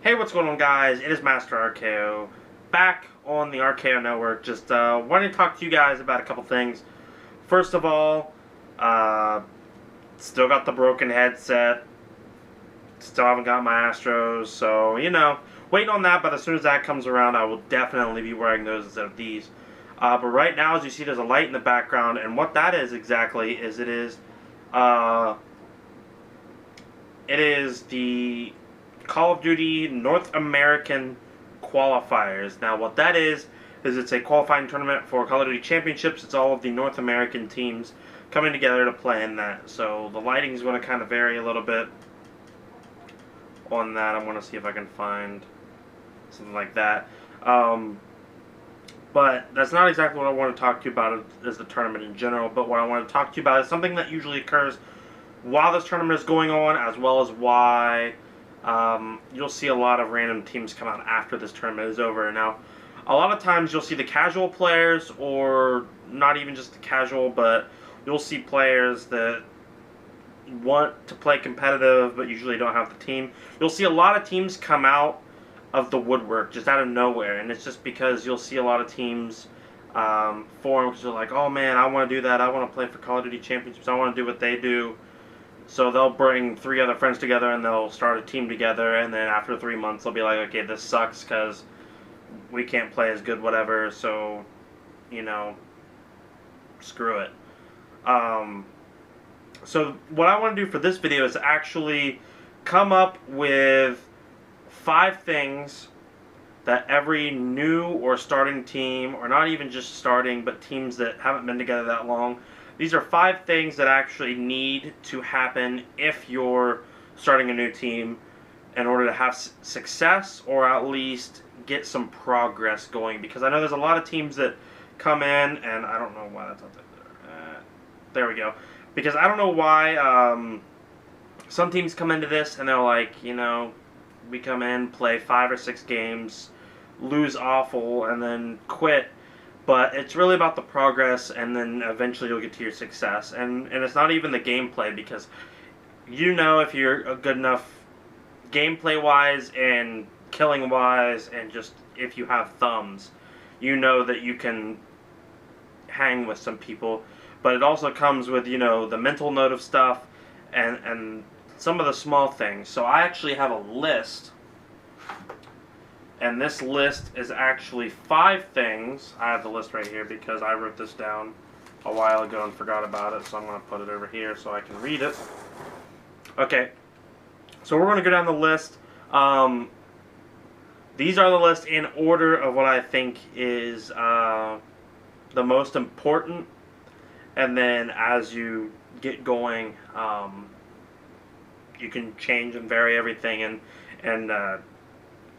Hey, what's going on, guys? It is Master RKO, back on the RKO Network. Just wanted to talk to you guys about a couple things. First of all, uh, still got the broken headset. Still haven't got my Astros, so, waiting on that, but as soon as that comes around, I will definitely be wearing those instead of these. But right now, as you see, there's a light in the background, and what that is exactly is it is the Call of Duty North American qualifiers. Now, what that is it's a qualifying tournament for Call of Duty Championships. It's all of the North American teams coming together to play in that. So the lighting is going to kind of vary a little bit on that. I'm going to see if I can find something like that. But that's not exactly what I want to talk to you about as the tournament in general. But what I want to talk to you about is something that usually occurs while this tournament is going on, as well as why you'll see a lot of random teams come out after this tournament is over. Now, a lot of times you'll see the casual players, or not even just the casual, but you'll see players that want to play competitive but usually don't have the team. You'll see a lot of teams come out of the woodwork just out of nowhere, and it's just because you'll see a lot of teams form because they're like, oh man, I want to do that, I want to play for Call of Duty Championships, I want to do what they do. So they'll bring 3 other friends together and they'll start a team together, and then after 3 months they'll be like, okay, this sucks because we can't play as good, whatever, so, screw it. So what I want to do for this video is actually come up with 5 things that every new or starting team, or not even just starting, but teams that haven't been together that long, these are 5 things that actually need to happen if you're starting a new team in order to have success, or at least get some progress going. Because I know there's a lot of teams that come in, and I don't know why that's not there. There we go. Because I don't know why some teams come into this and they're like, we come in, play 5 or 6 games, lose awful, and then quit. But it's really about the progress, and then eventually you'll get to your success. And it's not even the gameplay, because if you're good enough gameplay-wise and killing-wise, and just if you have thumbs, that you can hang with some people. But it also comes with, the mental note of stuff and some of the small things. So I actually have a list. And this list is actually 5 things. I have the list right here because I wrote this down a while ago and forgot about it. So I'm going to put it over here so I can read it. Okay. So we're going to go down the list. These are the list in order of what I think is the most important. And then as you get going, you can change and vary everything and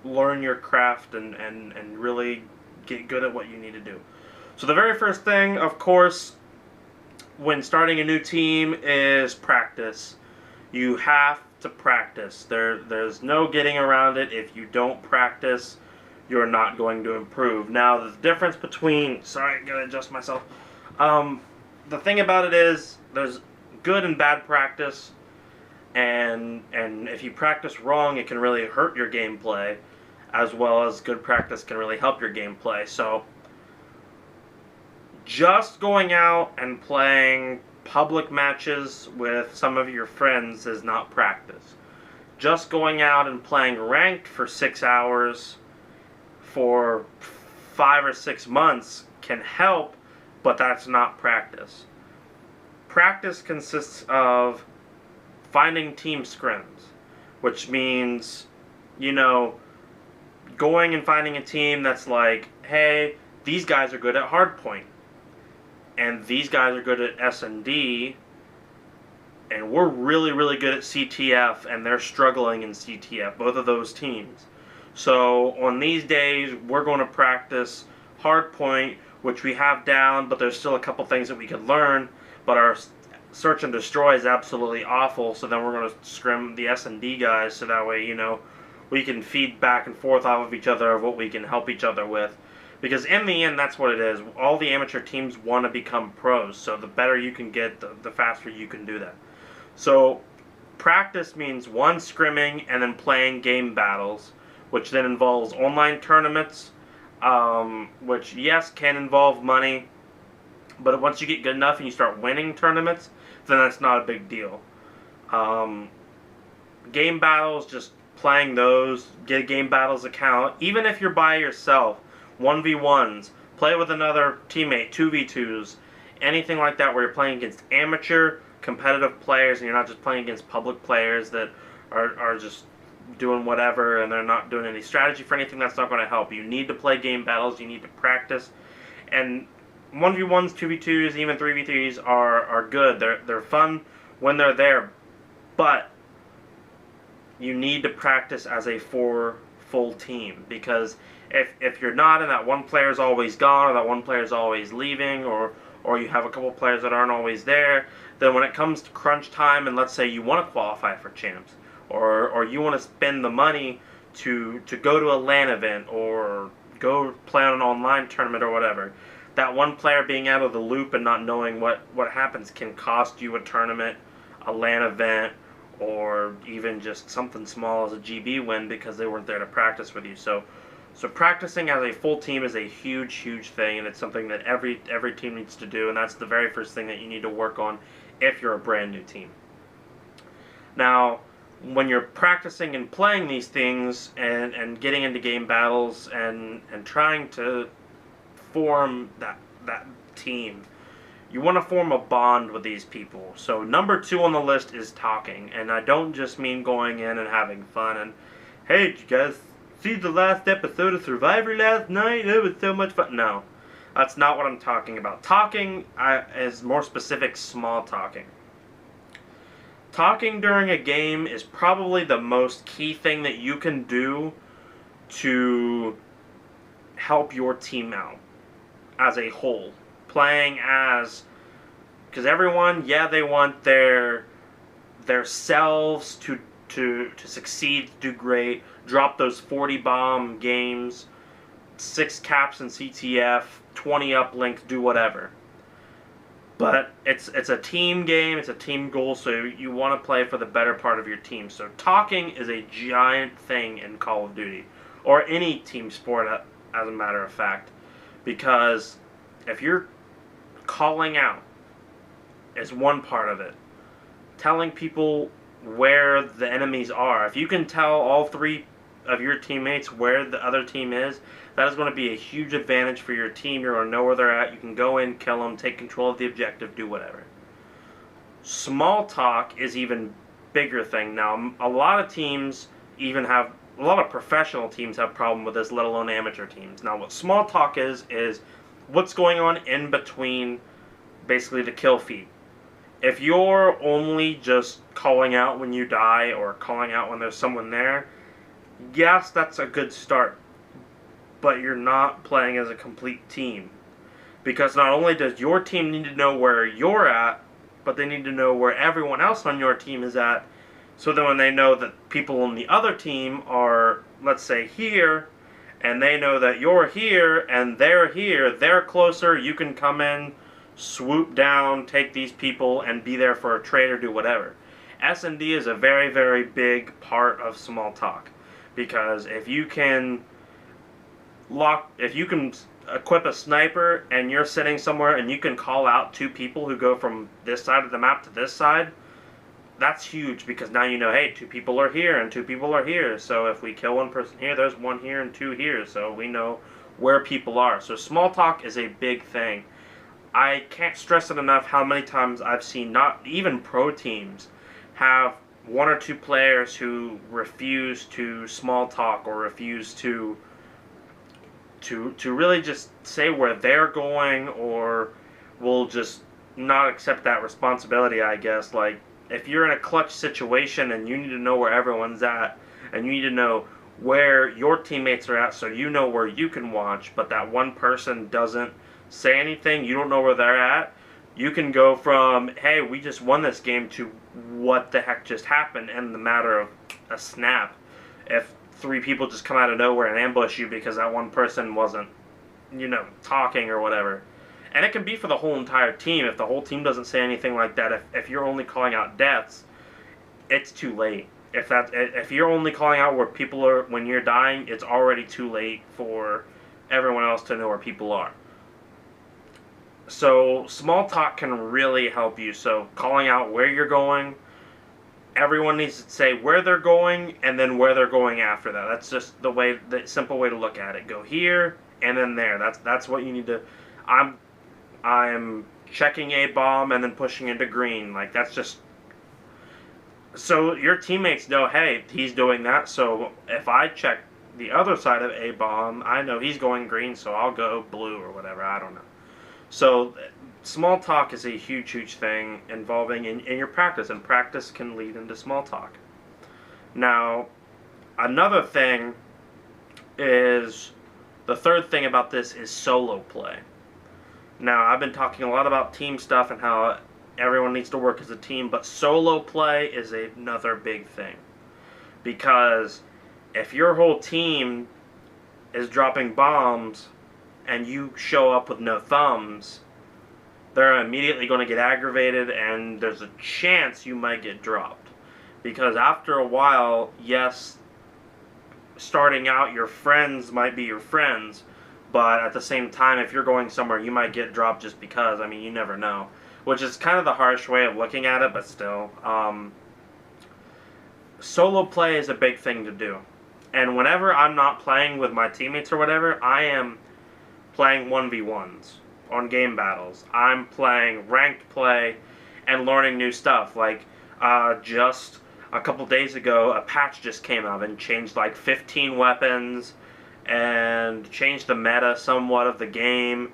learn your craft and really get good at what you need to do. So the very first thing, of course, when starting a new team is practice. You have to practice. There's no getting around it. If you don't practice, you're not going to improve. Now, the difference between... Sorry, I gotta adjust myself. The thing about it is, there's good and bad practice. And if you practice wrong, it can really hurt your gameplay, as well as good practice can really help your gameplay. So just going out and playing public matches with some of your friends is not practice. Just going out and playing ranked for 6 hours for 5 or 6 months can help, but that's not practice. Practice consists of finding team scrims, which means, going and finding a team that's like, hey, these guys are good at hardpoint, and these guys are good at S&D, and we're really, really good at CTF, and they're struggling in CTF, both of those teams. So on these days, we're going to practice hardpoint, which we have down, but there's still a couple things that we could learn, but our search and destroy is absolutely awful, so then we're going to scrim the S&D guys, so that way, we can feed back and forth off of each other of what we can help each other with. Because in the end, that's what it is. All the amateur teams want to become pros, so the better you can get, the faster you can do that. So practice means 1, scrimming, and then playing game battles, which then involves online tournaments, which, yes, can involve money, but once you get good enough and you start winning tournaments, then that's not a big deal. Game battles, just playing those, get a game battles account, even if you're by yourself, 1v1s, play with another teammate, 2v2s, anything like that where you're playing against amateur competitive players and you're not just playing against public players that are just doing whatever and they're not doing any strategy for anything. That's not going to help. You need to play game battles, you need to practice, and 1v1s, 2v2s, even 3v3s are good. They're fun when they're there, but you need to practice as a full team, because if you're not and that one player's always gone or that one player's always leaving, or you have a couple players that aren't always there, then when it comes to crunch time and let's say you want to qualify for champs, or you want to spend the money to go to a LAN event or go play on an online tournament or whatever, that one player being out of the loop and not knowing what happens can cost you a tournament, a LAN event, or even just something small as a GB win because they weren't there to practice with you. So practicing as a full team is a huge thing, and it's something that every team needs to do, and that's the very first thing that you need to work on if you're a brand new team. Now, when you're practicing and playing these things and getting into game battles and trying to form that team, you want to form a bond with these people. So number 2 on the list is talking, and I don't just mean going in and having fun and, hey, did you guys see the last episode of Survivor last night? It was so much fun. No, that's not what I'm talking about. Talking is more specific, small talking. Talking during a game is probably the most key thing that you can do to help your team out as a whole. Playing as, because everyone, yeah, they want their selves to succeed, do great, drop those 40 bomb games, 6 caps in CTF, 20 uplinks, do whatever. But it's a team game, it's a team goal, so you want to play for the better part of your team. So talking is a giant thing in Call of Duty, or any team sport as a matter of fact, because if you're calling out is one part of it. Telling people where the enemies are. If you can tell all 3 of your teammates where the other team is, that is going to be a huge advantage for your team. You're going to know where they're at. You can go in, kill them, take control of the objective, do whatever. Small talk is even bigger thing. Now, a lot of teams even have, a lot of professional teams have problem with this, let alone amateur teams. Now, what small talk is what's going on in between basically the kill feed. If you're only just calling out when you die or calling out when there's someone there, yes, that's a good start. But you're not playing as a complete team. Because not only does your team need to know where you're at, but they need to know where everyone else on your team is at. So that when they know that people on the other team are, let's say, here, and they know that you're here and they're here, they're closer, you can come in, swoop down, take these people, and be there for a trade or do whatever. S&D is a very big part of small talk, because if you can equip a sniper and you're sitting somewhere and you can call out 2 people who go from this side of the map to this side, that's huge, because now you know, hey, 2 people are here and 2 people are here, so if we kill one person here, there's 1 here and 2 here, so we know where people are. So small talk is a big thing. I can't stress it enough how many times I've seen not even pro teams have 1 or 2 players who refuse to small talk or refuse to really just say where they're going, or will just not accept that responsibility, I guess. Like, if you're in a clutch situation and you need to know where everyone's at, and you need to know where your teammates are at so you know where you can watch, but that one person doesn't say anything, you don't know where they're at, you can go from, hey, we just won this game, to what the heck just happened in the matter of a snap. If 3 people just come out of nowhere and ambush you because that one person wasn't, talking or whatever. And it can be for the whole entire team. If the whole team doesn't say anything like that, if you're only calling out deaths, it's too late. If you're only calling out where people are when you're dying, it's already too late for everyone else to know where people are. So small talk can really help you. So calling out where you're going, everyone needs to say where they're going and then where they're going after that. That's just the simple way to look at it. Go here and then there. That's what you need to. I'm checking a bomb and then pushing into green. Like, that's just so your teammates know, hey, he's doing that. So if I check the other side of a bomb, I know he's going green, so I'll go blue or whatever. I don't know. So small talk is a huge, huge thing involving in your practice, and practice can lead into small talk. Now, another thing is, the third thing about this is solo play. Now, I've been talking a lot about team stuff and how everyone needs to work as a team, but solo play is another big thing. Because if your whole team is dropping bombs and you show up with no thumbs, they're immediately going to get aggravated, and there's a chance you might get dropped. Because after a while, yes, starting out, your friends might be your friends, but at the same time, if you're going somewhere, you might get dropped just because. I mean, you never know. Which is kind of the harsh way of looking at it, but still. Solo play is a big thing to do. And whenever I'm not playing with my teammates or whatever, I am playing 1v1s on game battles. I'm playing ranked play and learning new stuff. Like, just a couple days ago, a patch just came out and changed like 15 weapons and changed the meta somewhat of the game,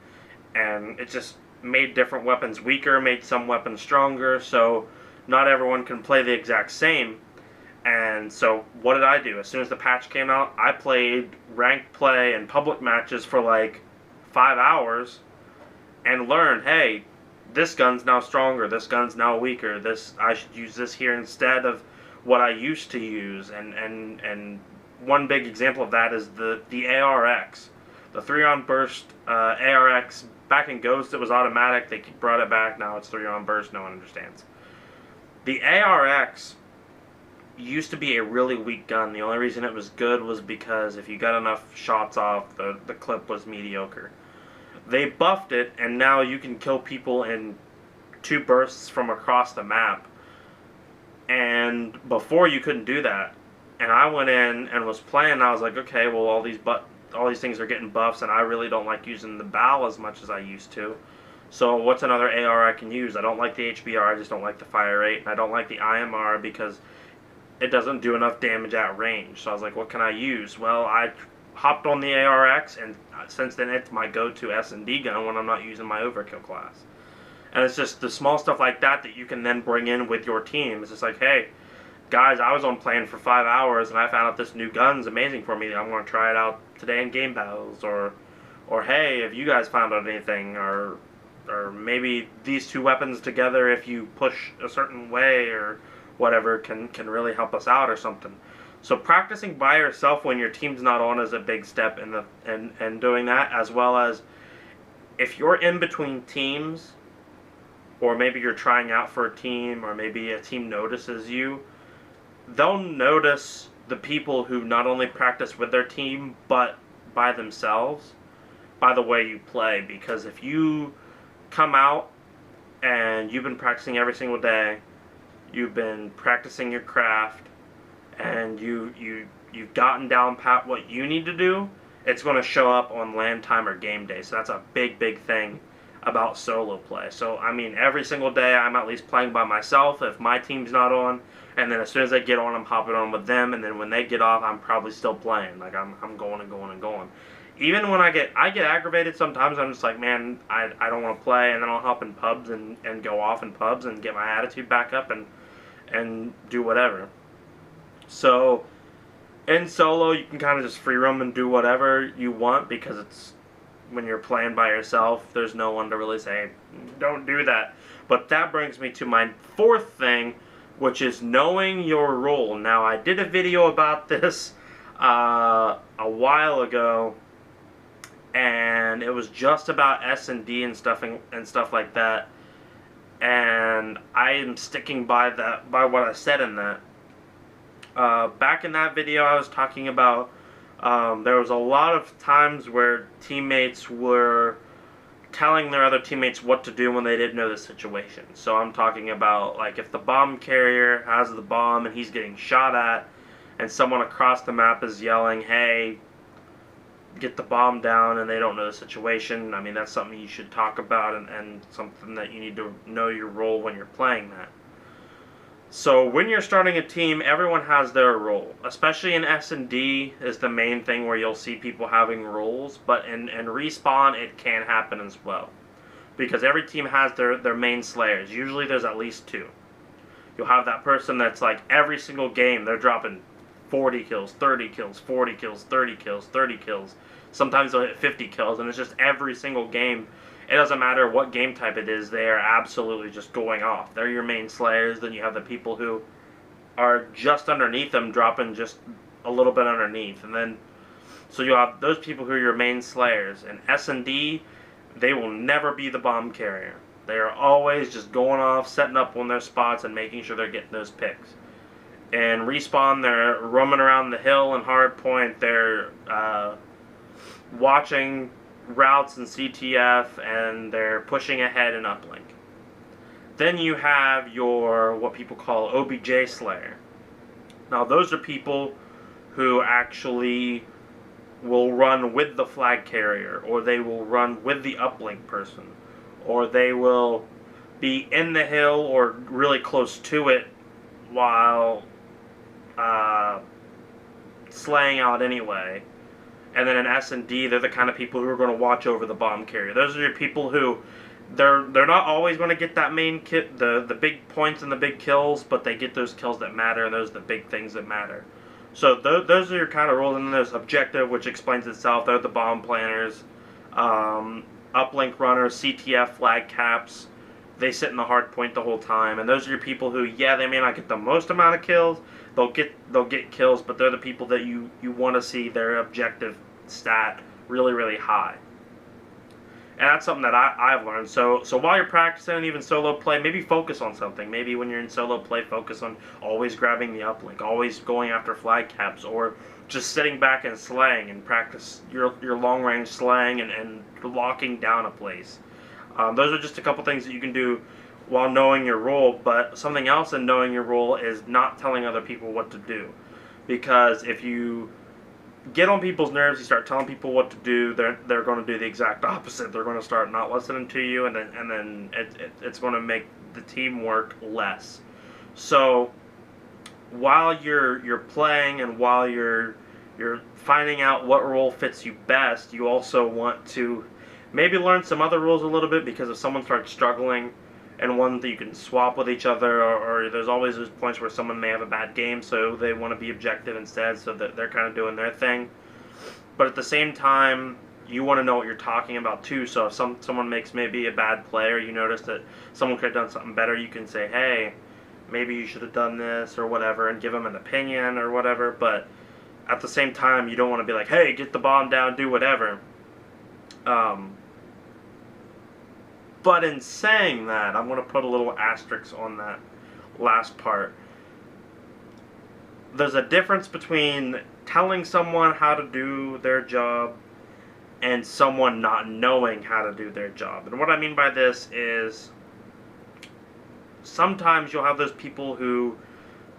and it just made different weapons weaker, made some weapons stronger, so not everyone can play the exact same. And so what did I do? As soon as the patch came out, I played ranked play and public matches for like 5 hours and learned, hey, this gun's now stronger, this gun's now weaker, I should use this here instead of what I used to use. And one big example of that is the ARX. The 3-on burst ARX. Back in Ghost it was automatic, they brought it back, now it's 3-on burst, no one understands. The ARX used to be a really weak gun. The only reason it was good was because if you got enough shots off, the clip was mediocre. They buffed it, and now you can kill people in 2 bursts from across the map. And before you couldn't do that. And I went in and was playing, and I was like, okay, well, all these things are getting buffs, and I really don't like using the BAL as much as I used to. So what's another AR I can use? I don't like the HBR, I just don't like the fire rate, and I don't like the IMR because it doesn't do enough damage at range. So I was like, what can I use? Well, I hopped on the ARX, and since then it's my go-to S&D gun when I'm not using my overkill class. And it's just the small stuff like that you can then bring in with your team. It's just like, hey, guys, I was on playing for 5 hours and I found out this new gun's amazing for me. I'm going to try it out today in game battles. Or hey, if you guys found out anything, or maybe these 2 weapons together, if you push a certain way or whatever, can really help us out or something. So practicing by yourself when your team's not on is a big step in doing that, as well as if you're in between teams, or maybe you're trying out for a team, or maybe a team notices you, they'll notice the people who not only practice with their team, but by themselves, by the way you play. Because if you come out and you've been practicing every single day, you've been practicing your craft, and you've gotten down pat what you need to do, it's going to show up on LAN time or game day. So that's a big, big thing about solo play. So, I mean, every single day I'm at least playing by myself if my team's not on, and then as soon as they get on, I'm hopping on with them, and then when they get off, I'm probably still playing. Like, I'm going and going and going. Even when I get aggravated sometimes, I'm just like, man, I don't want to play, and then I'll hop in pubs and go off in pubs and get my attitude back up and do whatever. So, in solo, you can kind of just free roam and do whatever you want, because it's when you're playing by yourself, there's no one to really say, don't do that. But that brings me to my 4th thing, which is knowing your role. Now, I did a video about this a while ago, and it was just about S&D and stuff like that. And I am sticking by what I said in that. Back in that video, I was talking about there was a lot of times where teammates were telling their other teammates what to do when they didn't know the situation. So I'm talking about, like, if the bomb carrier has the bomb and he's getting shot at, and someone across the map is yelling, hey, get the bomb down, and they don't know the situation. I mean, that's something you should talk about, and something that you need to know your role when you're playing that. So when you're starting a team, everyone has their role. Especially in S&D is the main thing where you'll see people having roles, but in Respawn it can happen as well. Because every team has their main slayers. Usually there's at least two. You'll have that person that's like every single game they're dropping 40 kills, 30 kills, 40 kills, 30 kills, 30 kills. Sometimes they'll hit 50 kills, and it's just every single game. It doesn't matter what game type it is, they are absolutely just going off. They're your main slayers. Then you have the people who are just underneath them, dropping just a little bit underneath. And then, so you have those people who are your main slayers. In S&D, they will never be the bomb carrier. They are always just going off, setting up on their spots, and making sure they're getting those picks. And Respawn, they're roaming around the hill and hardpoint. They're watching routes and CTF, and they're pushing ahead in uplink. Then you have your, what people call OBJ Slayer. Now those are people who actually will run with the flag carrier, or they will run with the uplink person, or they will be in the hill or really close to it while slaying out anyway. And then in S&D, they're the kind of people who are going to watch over the bomb carrier. Those are your people who, they're not always going to get that main kit, the big points and the big kills, but they get those kills that matter, and those are the big things that matter. So those are your kind of roles. And then there's objective, which explains itself. They're the bomb planners, uplink runners, CTF, flag caps. They sit in the hard point the whole time, and those are your people who, yeah, they may not get the most amount of kills. They'll get kills, but they're the people that you want to see their objective stat really, really high. And that's something that I've learned. So while you're practicing, even solo play, maybe focus on something. Maybe when you're in solo play, focus on always grabbing the uplink, always going after flag caps, or just sitting back and slaying and practice your long range slaying and locking down a place. Those are just a couple things that you can do while knowing your role. But something else in knowing your role is not telling other people what to do. Because if you get on people's nerves, you start telling people what to do, they're going to do the exact opposite. They're going to start not listening to you, and then it's going to make the teamwork less. So while you're playing and while you're finding out what role fits you best, you also want to maybe learn some other rules a little bit, because if someone starts struggling and one that you can swap with each other, or there's always those points where someone may have a bad game, so they want to be objective instead, so that they're kind of doing their thing. But at the same time, you want to know what you're talking about too. So if someone makes maybe a bad play, or you notice that someone could have done something better, you can say, hey, maybe you should have done this or whatever, and give them an opinion or whatever. But at the same time, you don't want to be like, hey, get the bomb down, do whatever. But in saying that, I'm going to put a little asterisk on that last part. There's a difference between telling someone how to do their job and someone not knowing how to do their job. And what I mean by this is sometimes you'll have those people who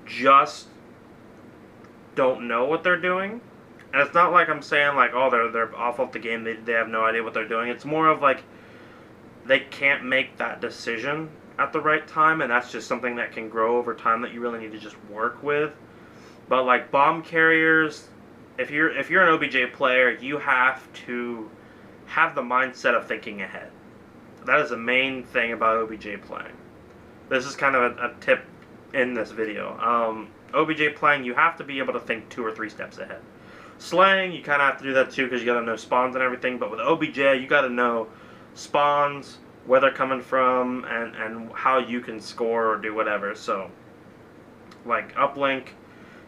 just don't know what they're doing. And it's not like I'm saying like, oh, they're off the game, they have no idea what they're doing. It's more of like, they can't make that decision at the right time, and that's just something that can grow over time that you really need to just work with. But like bomb carriers, if you're an OBJ player, you have to have the mindset of thinking ahead. That is the main thing about OBJ playing. This is kind of a tip in this video. OBJ playing, you have to be able to think 2 or 3 steps ahead. Slaying, you kind of have to do that too, because you got to know spawns and everything. But with OBJ, you got to know spawns, where they're coming from, and how you can score or do whatever. So like uplink,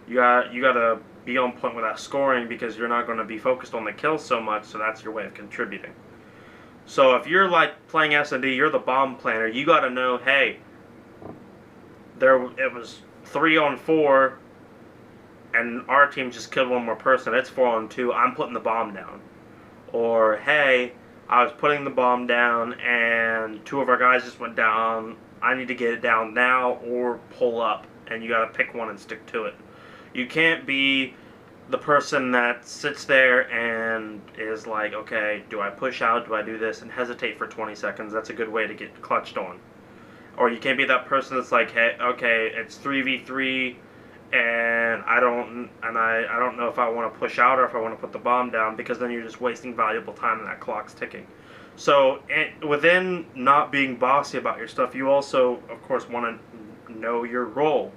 you got to be on point with that scoring, because you're not going to be focused on the kills so much, so that's your way of contributing. So if you're like playing S&D, you're the bomb planner, you got to know, hey, it was 3 on 4, and our team just killed one more person, it's 4-on-2, I'm putting the bomb down. Or, hey, I was putting the bomb down and 2 of our guys just went down, I need to get it down now or pull up, and you gotta pick one and stick to it. You can't be the person that sits there and is like, okay, do I push out, do I do this, and hesitate for 20 seconds. That's a good way to get clutched on. Or you can't be that person that's like, hey, okay, it's 3v3 and I don't know if I want to push out or if I want to put the bomb down, because then you're just wasting valuable time and that clock's ticking. So within not being bossy about your stuff, you also, of course, want to know your role.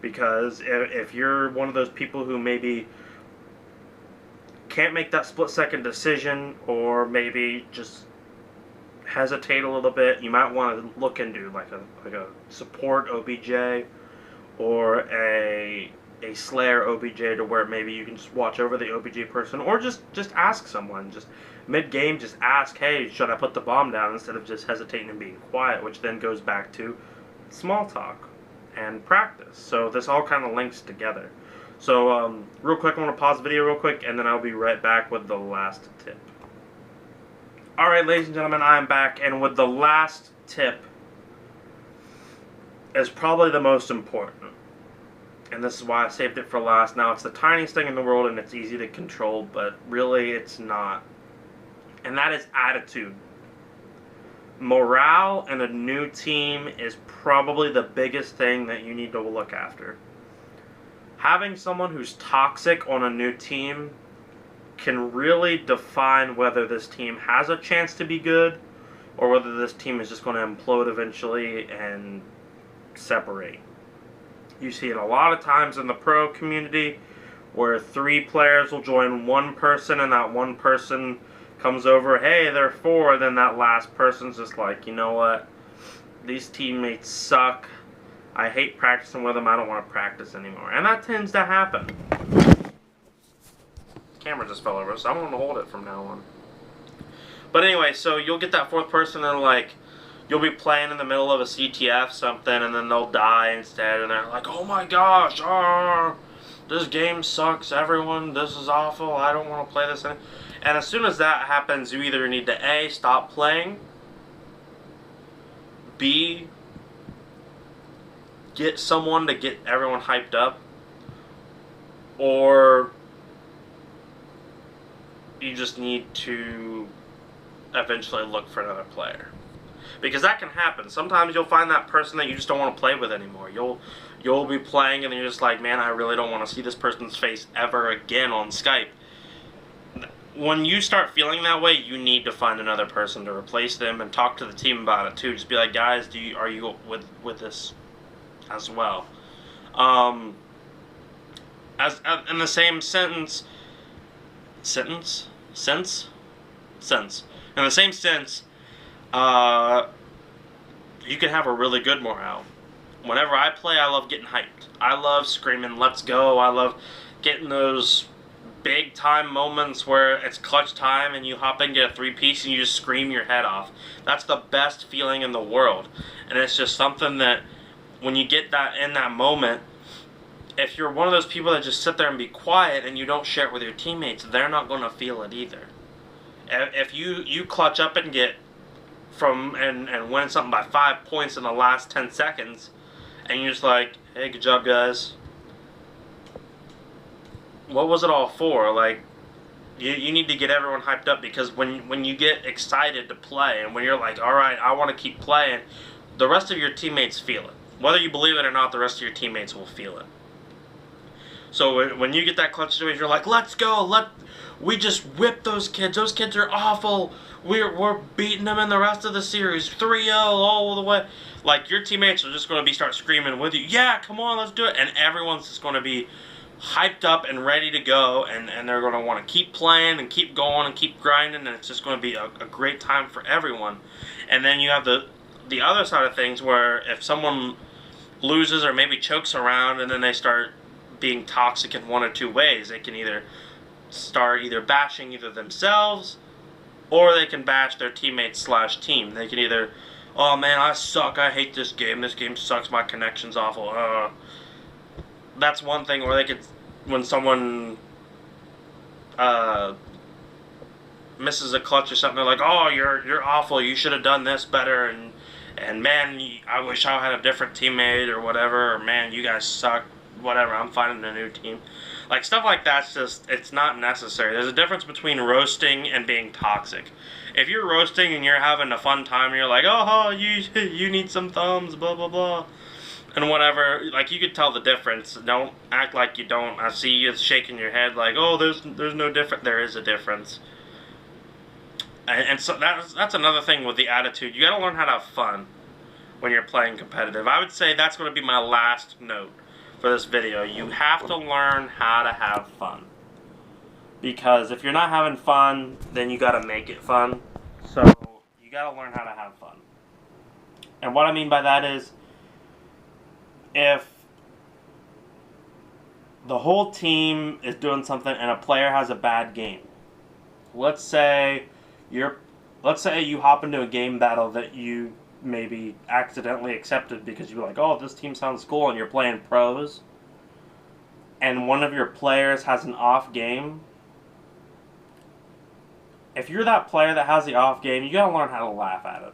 Because if you're one of those people who maybe can't make that split-second decision, or maybe just hesitate a little bit, you might want to look into like a support OBJ or a Slayer OBJ, to where maybe you can just watch over the OBJ person, or just ask someone, just mid-game, just ask, hey, should I put the bomb down, instead of just hesitating and being quiet, which then goes back to small talk and practice. So this all kind of links together. So real quick, I'm going to pause the video real quick, and then I'll be right back with the last tip. Alright, ladies and gentlemen, I am back, and with the last tip is probably the most important. And this is why I saved it for last. Now, it's the tiniest thing in the world, and it's easy to control, but really it's not. And that is attitude. Morale in a new team is probably the biggest thing that you need to look after. Having someone who's toxic on a new team can really define whether this team has a chance to be good, or whether this team is just going to implode eventually and separate. You see it a lot of times in the pro community, where 3 players will join one person, and that one person comes over, hey, they're 4, then that last person's just like, you know what, these teammates suck, I hate practicing with them, I don't want to practice anymore. And that tends to happen. Camera just fell over, so I'm going to hold it from now on. But anyway, so you'll get that 4th person, and like, you'll be playing in the middle of a CTF something, and then they'll die instead, and they're like, oh my gosh, this game sucks, everyone, this is awful, I don't want to play this anymore. And as soon as that happens, you either need to A, stop playing, B, get someone to get everyone hyped up, or you just need to eventually look for another player. Because that can happen. Sometimes you'll find that person that you just don't want to play with anymore. You'll be playing and then you're just like, man, I really don't want to see this person's face ever again on Skype. When you start feeling that way, you need to find another person to replace them, and talk to the team about it too. Just be like, guys, are you with this as well? As in the same in the same sense, you can have a really good morale. Whenever I play, I love getting hyped. I love screaming, let's go. I love getting those big time moments where it's clutch time and you hop in, get a 3-piece, and you just scream your head off. That's the best feeling in the world. And it's just something that when you get that in that moment, if you're one of those people that just sit there and be quiet and you don't share it with your teammates, they're not going to feel it either. If you clutch up and get and win something by 5 points in the last 10 seconds, and you're just like, hey, good job, guys. What was it all for? Like, you need to get everyone hyped up, because when you get excited to play, and when you're like, all right, I want to keep playing, the rest of your teammates feel it. Whether you believe it or not, the rest of your teammates will feel it. So when you get that clutch situation, you're like, let's go, we just whipped those kids. Those kids are awful. We're beating them in the rest of the series, 3-0 all the way. Like, your teammates are just going to start screaming with you, yeah, come on, let's do it. And everyone's just going to be hyped up and ready to go, and they're going to want to keep playing and keep going and keep grinding, and it's just going to be a great time for everyone. And then you have the other side of things, where if someone loses or maybe chokes around, and then they start being toxic in one or two ways. They can either start bashing either themselves, or they can bash their teammates / team. They can either, oh man, I suck, I hate this game sucks, my connection's awful. That's one thing. Or they could, when someone uh, misses a clutch or something, they're like, "Oh, you're awful. You should have done this better." And man, I wish I had a different teammate or whatever. Or man, you guys suck. Whatever. I'm finding a new team. Like stuff like that's just it's not necessary. There's a difference between roasting and being toxic. If you're roasting and you're having a fun time, and you're like, "Oh, you need some thumbs, blah blah blah," and whatever, like you could tell the difference. Don't act like you don't. I see you shaking your head like, "Oh, there's no difference." There is a difference. And so that's another thing with the attitude. You got to learn how to have fun when you're playing competitive. I would say that's going to be my last note for this video. You have to learn how to have fun. Because if you're not having fun, then you got to make it fun. So you got to learn how to have fun. And what I mean by that is, if the whole team is doing something and a player has a bad game, let's say you hop into a game battle that you maybe accidentally accepted because you're like, "Oh, this team sounds cool," and you're playing pros, and one of your players has an off game. If you're that player that has the off game, you gotta learn how to laugh at it.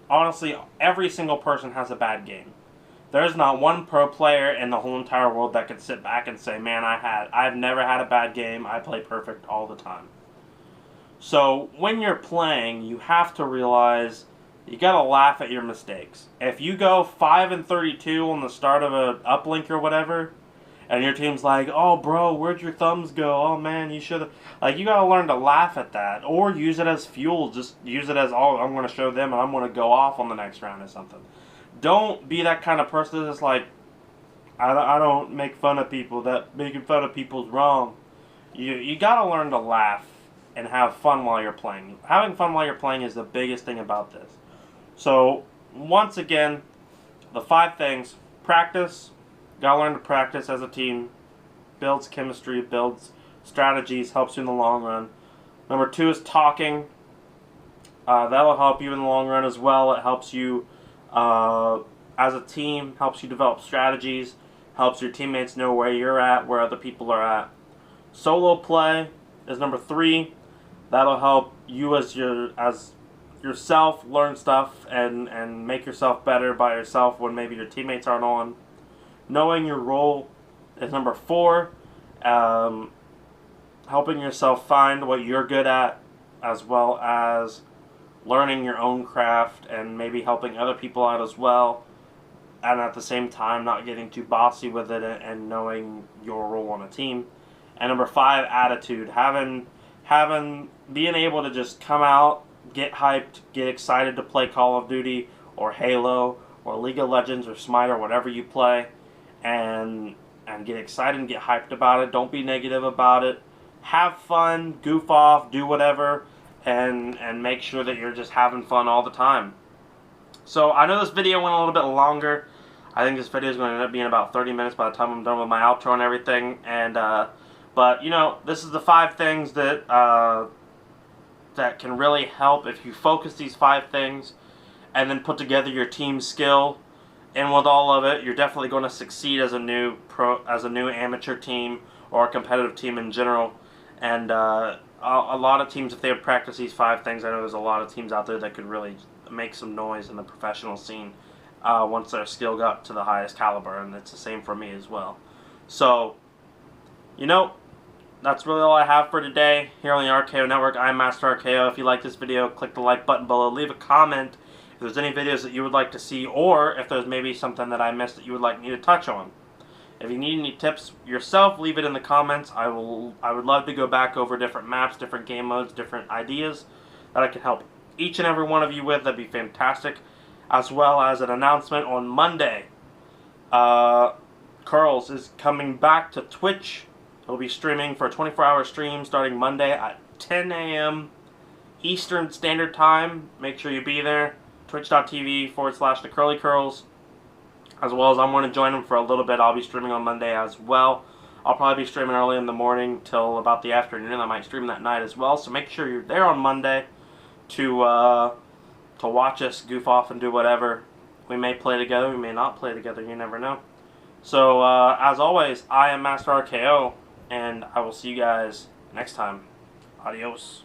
Honestly, every single person has a bad game. There's not one pro player in the whole entire world that could sit back and say, "Man, I've never had a bad game. I play perfect all the time." So when you're playing, you have to realize you gotta laugh at your mistakes. If you go 5-32 on the start of a uplink or whatever, and your team's like, "Oh, bro, where'd your thumbs go? Oh man, you should have." Like, you gotta learn to laugh at that, or use it as fuel. Just use it as, "Oh, I'm gonna show them, and I'm gonna go off on the next round or something." Don't be that kind of person that's like, I don't make fun of people. That making fun of people's wrong. You gotta learn to laugh and have fun while you're playing. Having fun while you're playing is the biggest thing about this. So, once again, the 5 things. Practice. Gotta learn to practice as a team. Builds chemistry, builds strategies, helps you in the long run. Number 2 is talking. That'll help you in the long run as well. It helps you as a team, helps you develop strategies, helps your teammates know where you're at, where other people are at. Solo play is number 3. That'll help you as yourself learn stuff and make yourself better by yourself when maybe your teammates aren't on. Knowing your role is number 4. Helping yourself find what you're good at, as well as learning your own craft and maybe helping other people out as well. And at the same time, not getting too bossy with it and knowing your role on a team. And number 5, attitude. Being able to just come out, get hyped, get excited to play Call of Duty or Halo or League of Legends or Smite or whatever you play, and get excited and get hyped about it. Don't be negative about it. Have fun, goof off, do whatever, and make sure that you're just having fun all the time. So I know this video went a little bit longer. I think this video is going to end up being about 30 minutes by the time I'm done with my outro and everything. And but you know, this is the 5 things that that can really help if you focus these 5 things and then put together your team skill. And with all of it, you're definitely going to succeed as a new amateur team or a competitive team in general. And a lot of teams, if they would practice these 5 things, I know there's a lot of teams out there that could really make some noise in the professional scene once their skill got to the highest caliber, and it's the same for me as well. So, you know, that's really all I have for today here on the RKO Network. I'm Master RKO. If you like this video, click the like button below. Leave a comment if there's any videos that you would like to see, or if there's maybe something that I missed that you would like me to touch on. If you need any tips yourself, leave it in the comments. I would love to go back over different maps, different game modes, different ideas that I can help each and every one of you with. That'd be fantastic. As well as an announcement on Monday. Curls is coming back to Twitch. He'll be streaming for a 24-hour stream starting Monday at 10 a.m. Eastern Standard Time. Make sure you be there. Twitch.tv/thecurlycurls. As well as I'm going to join him for a little bit. I'll be streaming on Monday as well. I'll probably be streaming early in the morning till about the afternoon. I might stream that night as well. So make sure you're there on Monday to watch us goof off and do whatever. We may play together. We may not play together. You never know. So, as always, I am Master RKO, and I will see you guys next time. Adios.